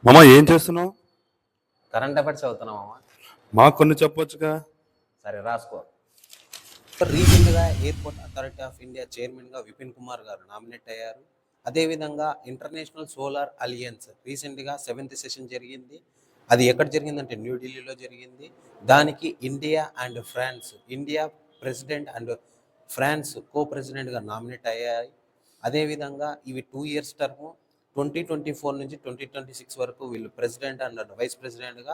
మామ ఏం చేస్తున్నావు? కరెంట్ అఫైర్స్ చదువుతున్నామా? మాకు కొన్ని చెప్పొచ్చుగా. సరే రాసుకో. రీసెంట్గా ఎయిర్పోర్ట్ అథారిటీ ఆఫ్ ఇండియా చైర్మన్గా విపిన్ కుమార్ గారు నామినేట్ అయ్యారు. అదేవిధంగా ఇంటర్నేషనల్ సోలార్ అలియన్స్ రీసెంట్గా 7th సెషన్ జరిగింది. అది ఎక్కడ జరిగిందంటే న్యూఢిల్లీలో జరిగింది. దానికి India and France, India president and France co ప్రెసిడెంట్గా నామినేట్ అయ్యాయి. అదేవిధంగా ఇవి 2 years టర్మ్, 2024 నుంచి 2026 వరకు వీళ్ళు ప్రెసిడెంట్ అండ్ వైస్ ప్రెసిడెంట్గా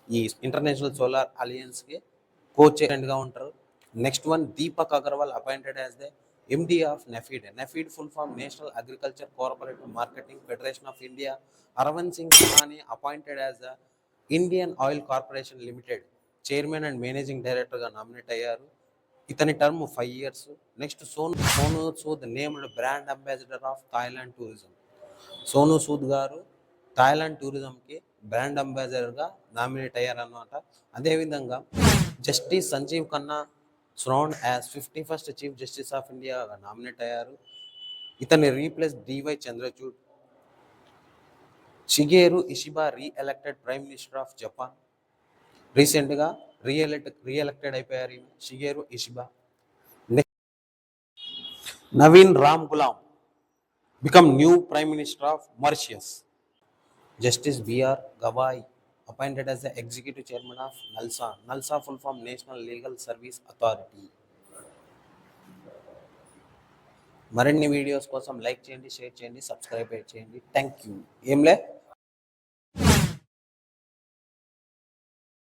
ఈ ఇంటర్నేషనల్ సోలార్ అలియన్స్కి కో చైర్మన్గా ఉంటారు. Next one, Deepak Agarwal appointed as the MD of NAFED. NAFED full form national agriculture cooperative marketing federation of India. Arvind Singh Sahani appointed as the Indian oil corporation limited chairman and managing డైరెక్టర్గా nominate అయ్యారు. ఇతని term 5 years. Next, Sonu Sood named brand ambassador of Thailand tourism. Sonu Sood garu Thailand టూరిజంకి brand అంబాసిడర్గా nominate అయ్యారన్నమాట. అదేవిధంగా justice Sanjiv Khanna sworn as 51st chief justice of India nominate అయ్యారు. ఇతన్ని replace DY Chandrachud. Shigeru Ishiba re-elected prime minister of Japan. రీసెంట్గా re-elected అయిపోయారు Shigeru Ishiba. Naveen Ram Ghulam become new Prime Minister of Mauritius. Justice B.R. Gawai appointed as the Executive Chairman of NALSA. NALSA full form National Legal Service Authority. మరిన్ని videos కోసం like చేయండి, share చేయండి, subscribe చేయండి. Thank you. ఏంలే